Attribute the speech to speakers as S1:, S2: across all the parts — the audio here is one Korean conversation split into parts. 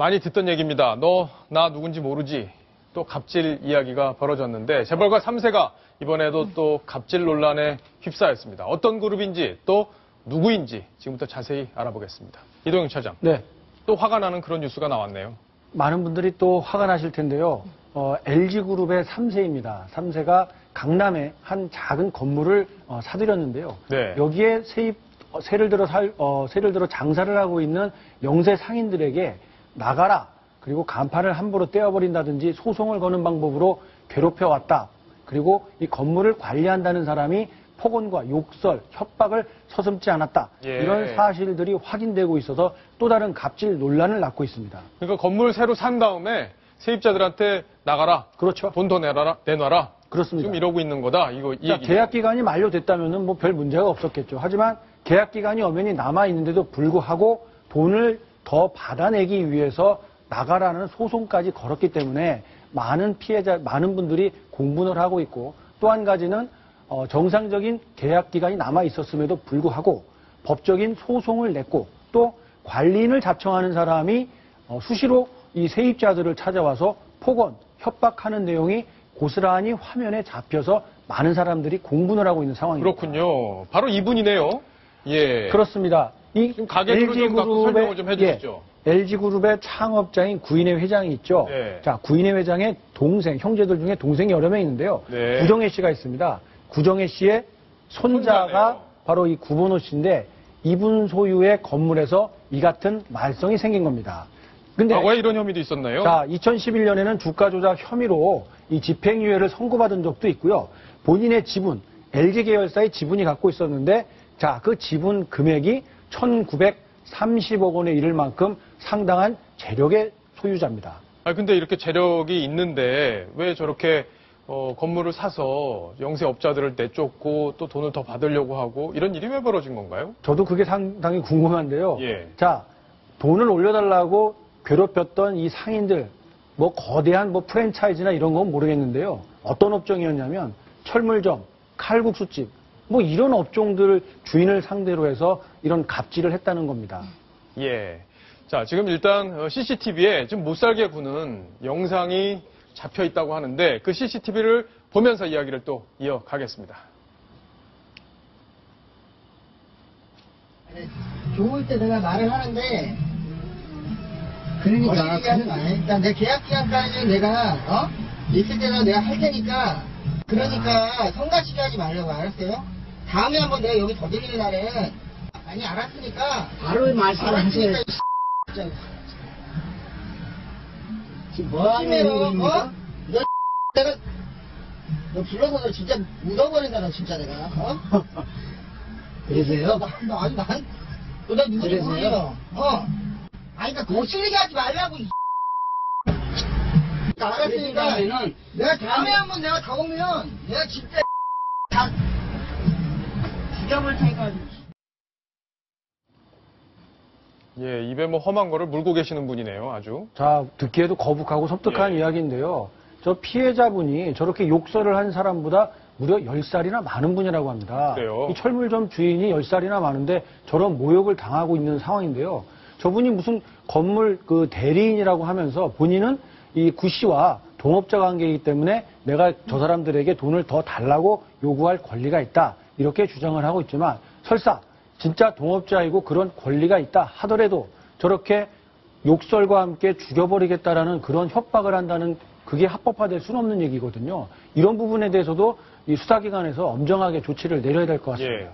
S1: 많이 듣던 얘기입니다. 너, 나 누군지 모르지. 또 갑질 이야기가 벌어졌는데 재벌가 3세가 이번에도 또 갑질 논란에 휩싸였습니다. 어떤 그룹인지 또 누구인지 지금부터 자세히 알아보겠습니다. 이동영 차장.
S2: 네.
S1: 또 화가 나는 그런 뉴스가 나왔네요.
S2: 많은 분들이 또 화가 나실 텐데요. LG그룹의 3세입니다. 3세가 강남에 한 작은 건물을 사들였는데요.
S1: 네.
S2: 여기에 세를 들어 장사를 하고 있는 영세 상인들에게 나가라, 그리고 간판을 함부로 떼어버린다든지 소송을 거는 방법으로 괴롭혀왔다. 그리고 이 건물을 관리한다는 사람이 폭언과 욕설, 협박을 서슴지 않았다.
S1: 예.
S2: 이런 사실들이 확인되고 있어서 또 다른 갑질 논란을 낳고 있습니다.
S1: 그러니까 건물 새로 산 다음에 세입자들한테 나가라.
S2: 그렇죠.
S1: 돈 더 내놔라.
S2: 그렇습니다.
S1: 지금 이러고 있는 거다. 이 얘기.
S2: 계약 기간이 만료됐다면은 뭐 별 문제가 없었겠죠. 하지만 계약 기간이 엄연히 남아 있는데도 불구하고 돈을 더 받아내기 위해서 나가라는 소송까지 걸었기 때문에 많은 분들이 공분을 하고 있고, 또 한 가지는 정상적인 계약 기간이 남아 있었음에도 불구하고 법적인 소송을 냈고, 또 관리인을 자청하는 사람이 수시로 이 세입자들을 찾아와서 폭언, 협박하는 내용이 고스란히 화면에 잡혀서 많은 사람들이 공분을 하고 있는 상황입니다.
S1: 그렇군요. 바로 이분이네요. 예.
S2: 그렇습니다. 이
S1: 가게로 좀 갖고 설명을 좀 해주시죠.
S2: LG그룹의 창업자인 구인회 회장이 있죠.
S1: 네.
S2: 자, 구인회 회장의 동생, 형제들 중에 동생이 여러 명 있는데요.
S1: 네.
S2: 구정혜 씨가 있습니다. 구정혜 씨의 손자가
S1: 손자네요.
S2: 바로 이 구본호 씨인데, 이분 소유의 건물에서 이 같은 말썽이 생긴 겁니다. 근데
S1: 과거에 이런 혐의도 있었나요?
S2: 자, 2011년에는 주가 조작 혐의로 이 집행유예를 선고받은 적도 있고요. 본인의 지분, LG 계열사의 지분이 갖고 있었는데, 자, 그 지분 금액이 1,930억 원에 이를 만큼 상당한 재력의 소유자입니다.
S1: 근데 이렇게 재력이 있는데 왜 저렇게 건물을 사서 영세업자들을 내쫓고 또 돈을 더 받으려고 하고 이런 일이 왜 벌어진 건가요?
S2: 저도 그게 상당히 궁금한데요.
S1: 예.
S2: 자, 돈을 올려달라고 괴롭혔던 이 상인들, 뭐 거대한 뭐 프랜차이즈나 이런 건 모르겠는데요. 어떤 업종이었냐면 철물점, 칼국수집, 뭐 이런 업종들 주인을 상대로 해서 이런 갑질을 했다는 겁니다.
S1: 예. 자, 지금 일단 CCTV에 지금 못살게 구는 영상이 잡혀 있다고 하는데 그 CCTV를 보면서 이야기를 또 이어가겠습니다.
S3: 좋을 때 내가 말을 하는데, 그러니까 일단 내 계약 기간까지 내가 있을 때는 내가 할 테니까, 그러니까 성가시게 하지 말라고. 알았어요? 다음에 한번 내가 여기 더 들리는 날엔 아니 알았으니까 바로 말씀하세요. 지금 뭐 하는 겁니까? 내가 너 불러서 너 진짜 묻어버린다 너 진짜 내가. 그러세요? 나 누군지 모르겠어. 아니 그러니까 거칠게 하지 말라고. 알았으니까 내가 다음에 한번 내가 더 오면 내가 진짜 다 죽여볼 테니까.
S1: 예, 입에 뭐 험한 거를 물고 계시는 분이네요, 아주.
S2: 자, 듣기에도 거북하고 섬뜩한
S1: 예.
S2: 이야기인데요. 저 피해자분이 저렇게 욕설을 한 사람보다 무려 10살이나 많은 분이라고 합니다.
S1: 그래요?
S2: 이 철물점 주인이 10살이나 많은데 저런 모욕을 당하고 있는 상황인데요. 저분이 무슨 건물 그 대리인이라고 하면서 본인은 이 구 씨와 동업자 관계이기 때문에 내가 저 사람들에게 돈을 더 달라고 요구할 권리가 있다, 이렇게 주장을 하고 있지만, 설사 진짜 동업자이고 그런 권리가 있다 하더라도 저렇게 욕설과 함께 죽여버리겠다라는 그런 협박을 한다는, 그게 합법화될 수는 없는 얘기거든요. 이런 부분에 대해서도 이 수사기관에서 엄정하게 조치를 내려야 될 것 같습니다.
S1: 예.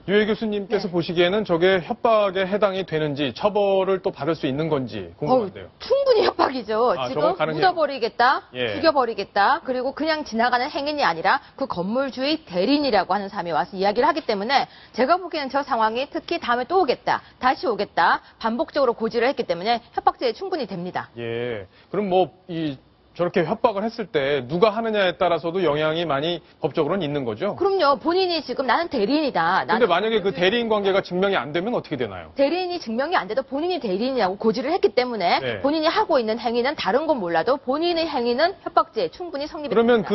S1: 유해 교수님께서 보시기에는 저게 협박에 해당이 되는지, 처벌을 또 받을 수 있는 건지 궁금한데요.
S4: 충분히 협박이죠.
S1: 아,
S4: 지금
S1: 저건 가능해요?
S4: 묻어버리겠다,
S1: 예.
S4: 죽여버리겠다, 그리고 그냥 지나가는 행인이 아니라 그 건물주의 대리인이라고 하는 사람이 와서 이야기를 하기 때문에 제가 보기에는 저 상황이 특히 다음에 또 오겠다, 다시 오겠다, 반복적으로 고지를 했기 때문에 협박죄에 충분히 됩니다.
S1: 예. 그럼 저렇게 협박을 했을 때 누가 하느냐에 따라서도 영향이 많이 법적으로는 있는 거죠?
S4: 그럼요. 본인이 지금 나는 대리인이다.
S1: 근데 만약에 그 대리인 관계가 증명이 안 되면 어떻게 되나요?
S4: 대리인이 증명이 안 돼도 본인이 대리인이라고 고지를 했기 때문에
S1: 네.
S4: 본인이 하고 있는 행위는 다른 건 몰라도 본인의 행위는 협박죄에 충분히 성립이
S1: 그러면
S4: 됩니다.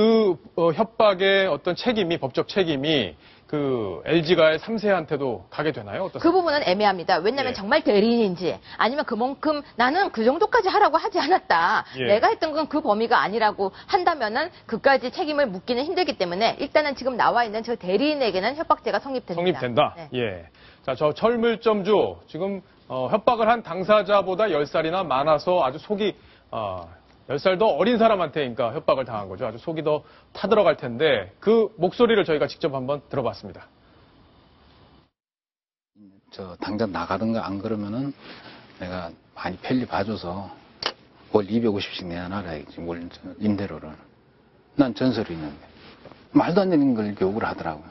S1: 그 협박의 어떤 책임이, 법적 책임이 그 LG가의 3세한테도 가게 되나요? 어떻습니까?
S4: 그 부분은 애매합니다. 왜냐하면
S1: 예.
S4: 정말 대리인인지 아니면 그만큼 나는 그 정도까지 하라고 하지 않았다.
S1: 예.
S4: 내가 했던 건 그 범위가 아니라고 한다면은 그까지 책임을 묻기는 힘들기 때문에 일단은 지금 나와 있는 저 대리인에게는 협박죄가 성립됩니다.
S1: 성립된다.
S4: 네.
S1: 예. 자, 저 철물점주 지금 협박을 한 당사자보다 10살이나 많아서 아주 속이 10살 더 어린 사람한테 그러니까 협박을 당한 거죠. 아주 속이 더 타들어갈 텐데 그 목소리를 저희가 직접 한번 들어봤습니다.
S5: 저 당장 나가든가 안 그러면은 내가 많이 편리 봐줘서 월 250씩 내놔라야지 월 임대료를. 난 전설이 있는데 말도 안 되는 걸 욕을 하더라고요.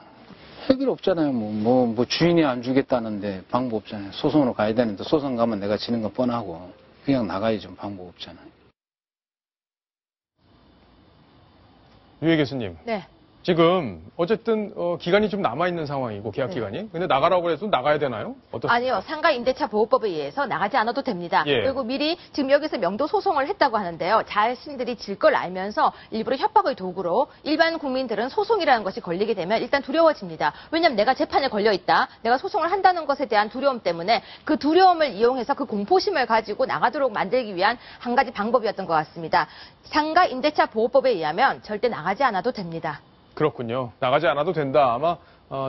S5: 해결 없잖아요. 뭐 주인이 안 주겠다는데 방법 없잖아요. 소송으로 가야 되는데 소송 가면 내가 지는 건 뻔하고 그냥 나가야지 좀 방법 없잖아요.
S1: 유해 교수님.
S4: 네.
S1: 지금 어쨌든 기간이 좀 남아있는 상황이고 계약 기간이. 근데 나가라고 해서 나가야 되나요? 어떻습니까?
S4: 아니요. 상가 임대차 보호법에 의해서 나가지 않아도 됩니다.
S1: 예.
S4: 그리고 미리 지금 여기서 명도 소송을 했다고 하는데요. 자신들이 질 걸 알면서 일부러 협박을 도구로 일반 국민들은 소송이라는 것이 걸리게 되면 일단 두려워집니다. 왜냐하면 내가 재판에 걸려 있다. 내가 소송을 한다는 것에 대한 두려움 때문에 그 두려움을 이용해서 그 공포심을 가지고 나가도록 만들기 위한 한 가지 방법이었던 것 같습니다. 상가 임대차 보호법에 의하면 절대 나가지 않아도 됩니다.
S1: 그렇군요. 나가지 않아도 된다. 아마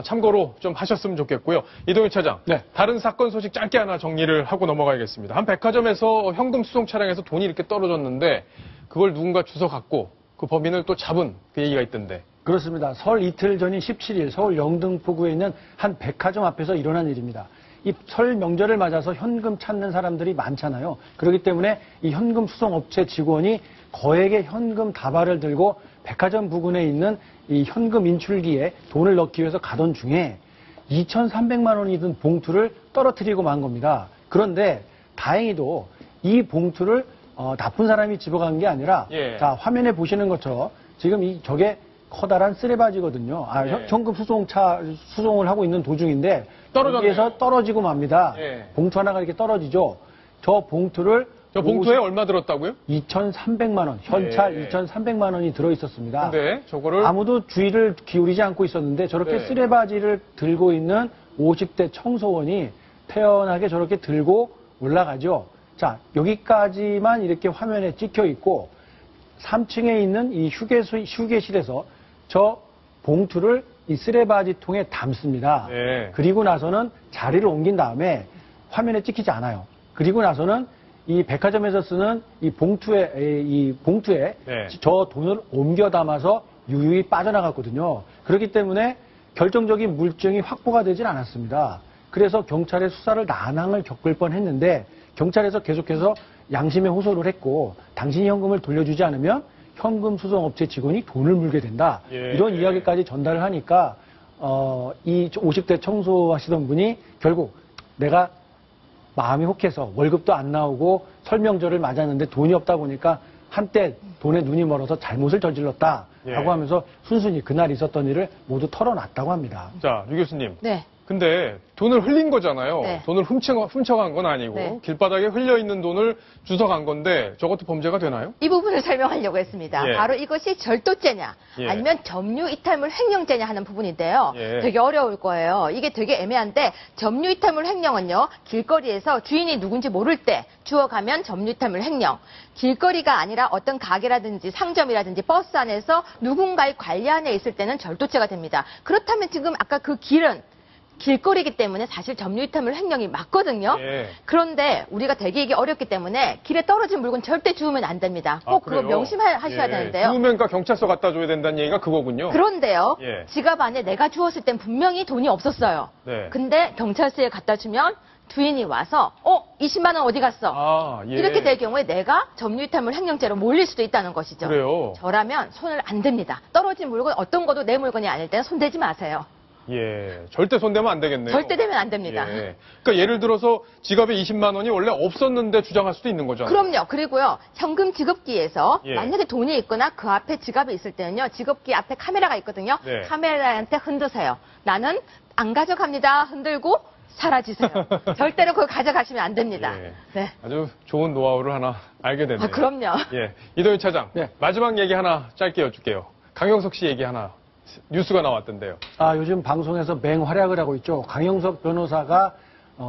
S1: 참고로 좀 하셨으면 좋겠고요. 이동희 차장,
S2: 네.
S1: 다른 사건 소식 짧게 하나 정리를 하고 넘어가야겠습니다. 한 백화점에서 현금 수송 차량에서 돈이 이렇게 떨어졌는데 그걸 누군가 주워 갖고 그 범인을 또 잡은 그 얘기가 있던데.
S2: 그렇습니다. 설 이틀 전인 17일 서울 영등포구에 있는 한 백화점 앞에서 일어난 일입니다. 이 설 명절을 맞아서 현금 찾는 사람들이 많잖아요. 그렇기 때문에 이 현금 수송업체 직원이 거액의 현금 다발을 들고 백화점 부근에 있는 이 현금 인출기에 돈을 넣기 위해서 가던 중에 2,300만 원이 든 봉투를 떨어뜨리고 만 겁니다. 그런데 다행히도 이 봉투를 나쁜 사람이 집어간 게 아니라
S1: 예.
S2: 자, 화면에 보시는 것처럼 지금 저게 커다란 쓰레바지거든요.
S1: 예.
S2: 현금 수송을 하고 있는 도중인데
S1: 떨어졌네요.
S2: 여기에서 떨어지고 맙니다.
S1: 예.
S2: 봉투 하나가 이렇게 떨어지죠. 저 봉투를
S1: 저 봉투에 얼마 들었다고요?
S2: 2,300만 원, 현찰
S1: 예.
S2: 2,300만 원이 들어 있었습니다.
S1: 근데 저거를
S2: 아무도 주의를 기울이지 않고 있었는데 저렇게
S1: 네.
S2: 쓰레바지를 들고 있는 50대 청소원이 태연하게 저렇게 들고 올라가죠. 자, 여기까지만 이렇게 화면에 찍혀 있고 3층에 있는 이 휴게실에서 저 봉투를 이 쓰레바지 통에 담습니다.
S1: 네.
S2: 그리고 나서는 자리를 옮긴 다음에 화면에 찍히지 않아요. 그리고 나서는 이 백화점에서 쓰는 이 봉투에
S1: 네.
S2: 저 돈을 옮겨 담아서 유유히 빠져나갔거든요. 그렇기 때문에 결정적인 물증이 확보가 되질 않았습니다. 그래서 경찰의 수사를 난항을 겪을 뻔했는데 경찰에서 계속해서 양심에 호소를 했고 당신이 현금을 돌려주지 않으면 현금 수송업체 직원이 돈을 물게 된다.
S1: 예.
S2: 이런 이야기까지 전달을 하니까 이 50대 청소하시던 분이 결국 내가 마음이 혹해서 월급도 안 나오고 설명절을 맞았는데 돈이 없다 보니까 한때 돈에 눈이 멀어서 잘못을 저질렀다라고
S1: 예.
S2: 하면서 순순히 그날 있었던 일을 모두 털어놨다고 합니다.
S1: 자, 유 교수님.
S4: 네.
S1: 근데 돈을 흘린 거잖아요.
S4: 네.
S1: 돈을 훔쳐간 건 아니고
S4: 네.
S1: 길바닥에 흘려있는 돈을 주워간 건데 저것도 범죄가 되나요?
S4: 이 부분을 설명하려고 했습니다.
S1: 예.
S4: 바로 이것이 절도죄냐
S1: 예.
S4: 아니면 점유이탈물 횡령죄냐 하는 부분인데요.
S1: 예.
S4: 되게 어려울 거예요. 이게 되게 애매한데 점유이탈물 횡령은요. 길거리에서 주인이 누군지 모를 때 주워가면 점유이탈물 횡령. 길거리가 아니라 어떤 가게라든지 상점이라든지 버스 안에서 누군가의 관리 안에 있을 때는 절도죄가 됩니다. 그렇다면 지금 아까 그 길은 길거리이기 때문에 사실 점유이탈물 횡령이 맞거든요.
S1: 예.
S4: 그런데 우리가 되게 이게 어렵기 때문에 길에 떨어진 물건 절대 주우면 안 됩니다. 꼭 그거
S1: 그래요?
S4: 명심하셔야
S1: 예.
S4: 되는데요.
S1: 주우면 그러니까 경찰서 갖다 줘야 된다는 얘기가 그거군요.
S4: 그런데요.
S1: 예.
S4: 지갑 안에 내가 주웠을 땐 분명히 돈이 없었어요.
S1: 네.
S4: 근데 경찰서에 갖다 주면 주인이 와서 20만 원 어디 갔어?
S1: 아, 예.
S4: 이렇게 될 경우에 내가 점유이탈물 횡령죄로 몰릴 수도 있다는 것이죠.
S1: 그래요.
S4: 저라면 손을 안 댑니다. 떨어진 물건 어떤 것도 내 물건이 아닐 때는 손대지 마세요.
S1: 예. 절대 손대면 안 되겠네요.
S4: 절대 되면 안 됩니다.
S1: 예. 그러니까 예를 들어서 지갑에 20만 원이 원래 없었는데 주장할 수도 있는 거잖아요.
S4: 그럼요. 그리고요. 현금 지급기에서
S1: 예.
S4: 만약에 돈이 있거나 그 앞에 지갑이 있을 때는요. 지급기 앞에 카메라가 있거든요.
S1: 네.
S4: 카메라한테 흔드세요. 나는 안 가져갑니다. 흔들고 사라지세요. 절대로 그걸 가져가시면 안 됩니다.
S1: 예.
S4: 네.
S1: 아주 좋은 노하우를 하나 알게 됐네요.
S4: 그럼요.
S1: 예. 이동희 차장.
S2: 네.
S1: 마지막 얘기 하나 짧게 여쭐게요. 강영석 씨 얘기 하나 뉴스가 나왔던데요.
S2: 요즘 방송에서 맹활약을 하고 있죠. 강영석 변호사가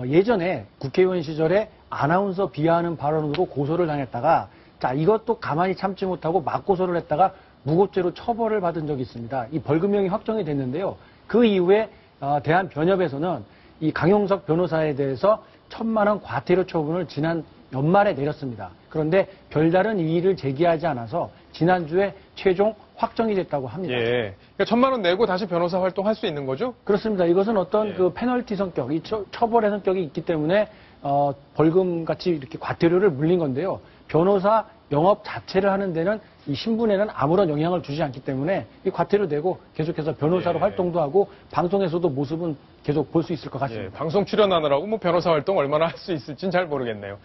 S2: 예전에 국회의원 시절에 아나운서 비하하는 발언으로 고소를 당했다가 자, 이것도 가만히 참지 못하고 맞고소를 했다가 무고죄로 처벌을 받은 적이 있습니다. 이 벌금형이 확정이 됐는데요. 그 이후에 대한변협에서는 이 강용석 변호사에 대해서 1,000만 원 과태료 처분을 지난 연말에 내렸습니다. 그런데 별다른 이의를 제기하지 않아서 지난주에 최종 확정이 됐다고 합니다.
S1: 예. 그러니까 1,000만 원 내고 다시 변호사 활동할 수 있는 거죠?
S2: 그렇습니다. 이것은 어떤
S1: 예.
S2: 그 페널티 성격, 이 처벌의 성격이 있기 때문에 벌금 같이 이렇게 과태료를 물린 건데요. 변호사 영업 자체를 하는 데는 이 신분에는 아무런 영향을 주지 않기 때문에 이 과태료 내고 계속해서 변호사로
S1: 예.
S2: 활동도 하고 방송에서도 모습은 계속 볼 수 있을 것
S1: 예.
S2: 같습니다.
S1: 방송 출연하느라고 뭐 변호사 활동 얼마나 할 수 있을지는 잘 모르겠네요.